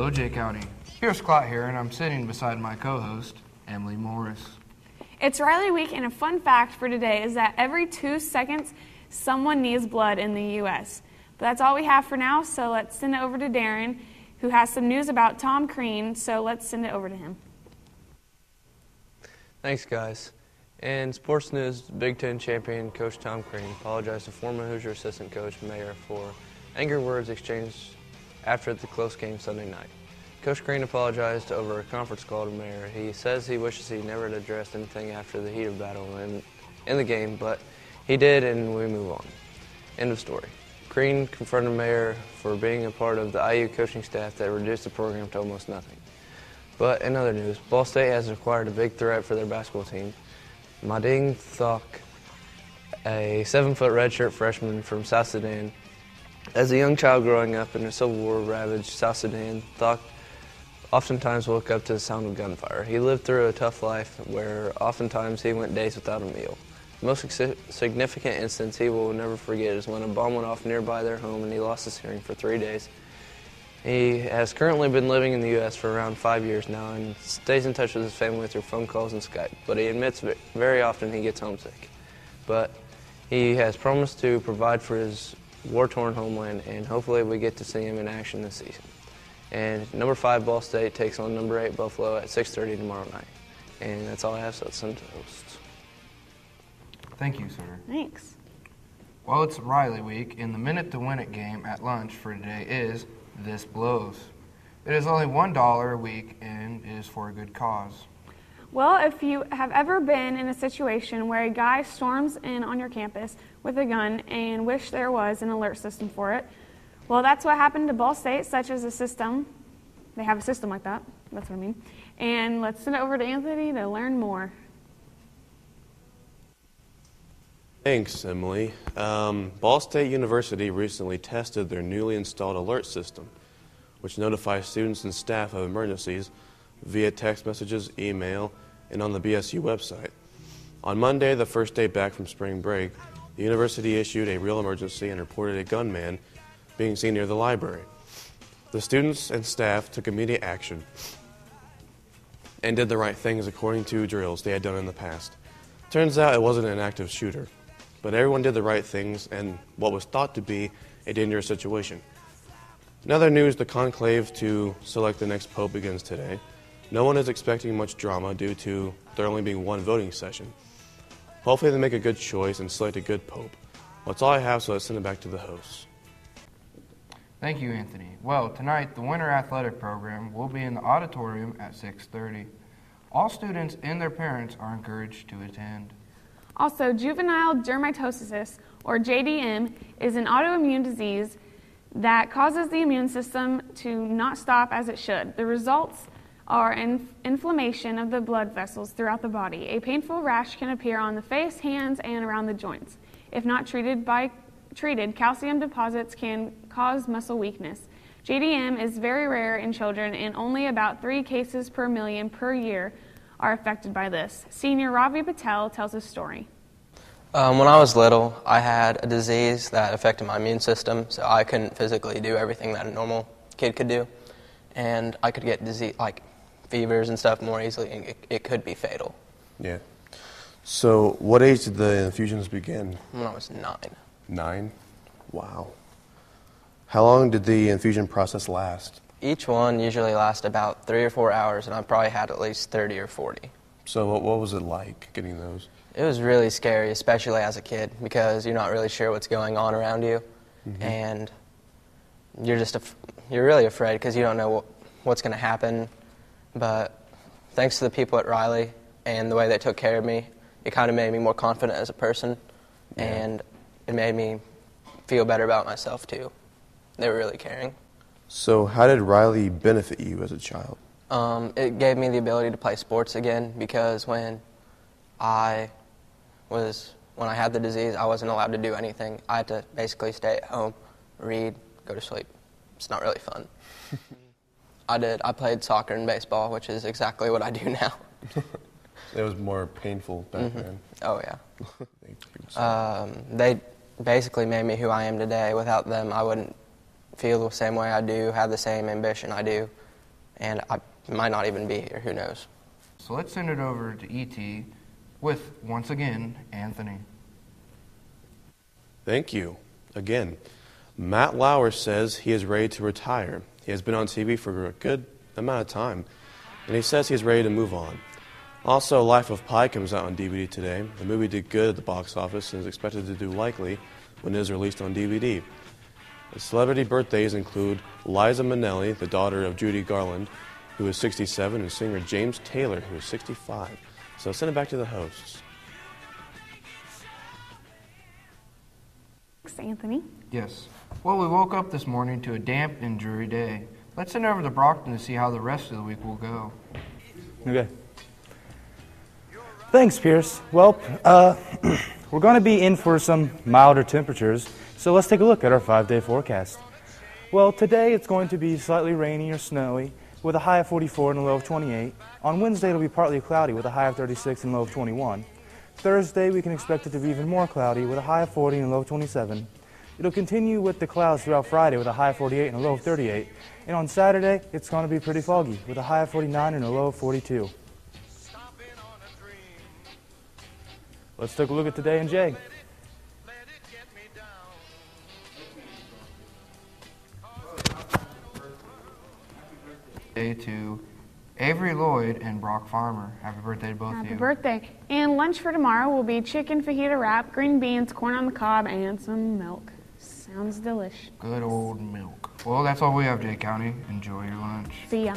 Hello, Jay County. Here's Scott here, and I'm sitting beside my co-host, Emily Morris. It's Riley Week, and a fun fact for today is that every 2 seconds, someone needs blood in the U.S. But that's all we have for now, so let's send it over to Darren, who has some news about Tom Crean, so let's send it over to him. Thanks, guys. In sports news, Big Ten champion Coach Tom Crean apologized to former Hoosier assistant coach Mayer for angry words exchanged after the close game Sunday night. Coach Crean apologized over a conference call to Mayer. He says he wishes he never had addressed anything after the heat of battle in the game, but he did, and we move on. End of story. Crean confronted Mayer for being a part of the IU coaching staff that reduced the program to almost nothing. But in other news, Ball State has acquired a big threat for their basketball team. Mading Thok, a 7-foot redshirt freshman from South Sudan. As a young child growing up in a civil war-ravaged South Sudan, Thok oftentimes woke up to the sound of gunfire. He lived through a tough life where oftentimes he went days without a meal. The most significant instance he will never forget is when a bomb went off nearby their home and he lost his hearing for 3 days. He has currently been living in the U.S. for around 5 years now and stays in touch with his family through phone calls and Skype, but he admits very often he gets homesick. But he has promised to provide for his war-torn homeland, and hopefully we get to see him in action this season. And number 5 Ball State takes on number 8 Buffalo at 6:30 tomorrow night. And that's all I have, so let's send to hosts. Thank you, sir. Thanks. Well, it's Riley Week, and the Minute to Win It game at lunch for today is This Blows. It is only $1 a week and is for a good cause. Well, if you have ever been in a situation where a guy storms in on your campus with a gun and wish there was an alert system for it, well, that's what happened to Ball State, such as a system. They have a system like that. That's what I mean. And let's send it over to Anthony to learn more. Thanks, Emily. Ball State University recently tested their newly installed alert system, which notifies students and staff of emergencies via text messages, email, and on the BSU website. On Monday, the first day back from spring break, the university issued a real emergency and reported a gunman being seen near the library. The students and staff took immediate action and did the right things according to drills they had done in the past. Turns out it wasn't an active shooter, but everyone did the right things in what was thought to be a dangerous situation. In other news, the conclave to select the next pope begins today. No one is expecting much drama due to there only being one voting session. Hopefully they make a good choice and select a good pope. Well, that's all I have, so let's send it back to the hosts. Thank you, Anthony. Well, tonight, the Winter Athletic Program will be in the auditorium at 6:30. All students and their parents are encouraged to attend. Also, juvenile dermatosis, or JDM, is an autoimmune disease that causes the immune system to not stop as it should. The results are inflammation of the blood vessels throughout the body. A painful rash can appear on the face, hands, and around the joints. If not treated, calcium deposits can cause muscle weakness. JDM is very rare in children, and only about 3 cases per million per year are affected by this. Senior Ravi Patel tells his story. When I was little, I had a disease that affected my immune system, so I couldn't physically do everything that a normal kid could do, and I could get disease like fevers and stuff more easily, and it could be fatal. Yeah. So what age did the infusions begin? When I was 9. 9? Wow. How long did the infusion process last? Each one usually lasts about 3 or 4 hours, and I probably had at least 30 or 40. So what was it like getting those? It was really scary, especially as a kid, because you're not really sure what's going on around you, and you're really afraid because you don't know what's going to happen. But thanks to the people at Riley and the way they took care of me, it kind of made me more confident as a person, and it made me feel better about myself too. They were really caring. So how did Riley benefit you as a child? It gave me the ability to play sports again, because when I had the disease, I wasn't allowed to do anything. I had to basically stay at home, read, go to sleep. It's not really fun. I played soccer and baseball, which is exactly what I do now. It was more painful back then. Oh, yeah. They basically made me who I am today. Without them, I wouldn't feel the same way I do, have the same ambition I do. and I might not even be here. Who knows? So let's send it over to ET with, once again, Anthony. Thank you. Again, Matt Lauer says he is ready to retire. He has been on TV for a good amount of time, and he says he's ready to move on. Also, Life of Pi comes out on DVD today. The movie did good at the box office and is expected to do likely when it is released on DVD. The celebrity birthdays include Liza Minnelli, the daughter of Judy Garland, who is 67, and singer James Taylor, who is 65. So send it back to the hosts. Thanks, Anthony. Yes. Well, we woke up this morning to a damp and dreary day. Let's send over to Brockton to see how the rest of the week will go. Okay. Thanks, Pierce. Well, we're going to be in for some milder temperatures, so let's take a look at our 5-day forecast. Well, today it's going to be slightly rainy or snowy with a high of 44 and a low of 28. On Wednesday, it'll be partly cloudy with a high of 36 and a low of 21. Thursday, we can expect it to be even more cloudy with a high of 40 and a low of 27. It'll continue with the clouds throughout Friday with a high of 48 and a low of 38. And on Saturday, it's going to be pretty foggy with a high of 49 and a low of 42. Let's take a look at today in Jay. Day to Avery Lloyd and Brock Farmer. Happy birthday to both of Happy you. birthday. And lunch for tomorrow will be chicken fajita wrap, green beans, corn on the cob, and some milk. Sounds delish. Good old milk. Well, that's all we have, Jay County. Enjoy your lunch. See ya.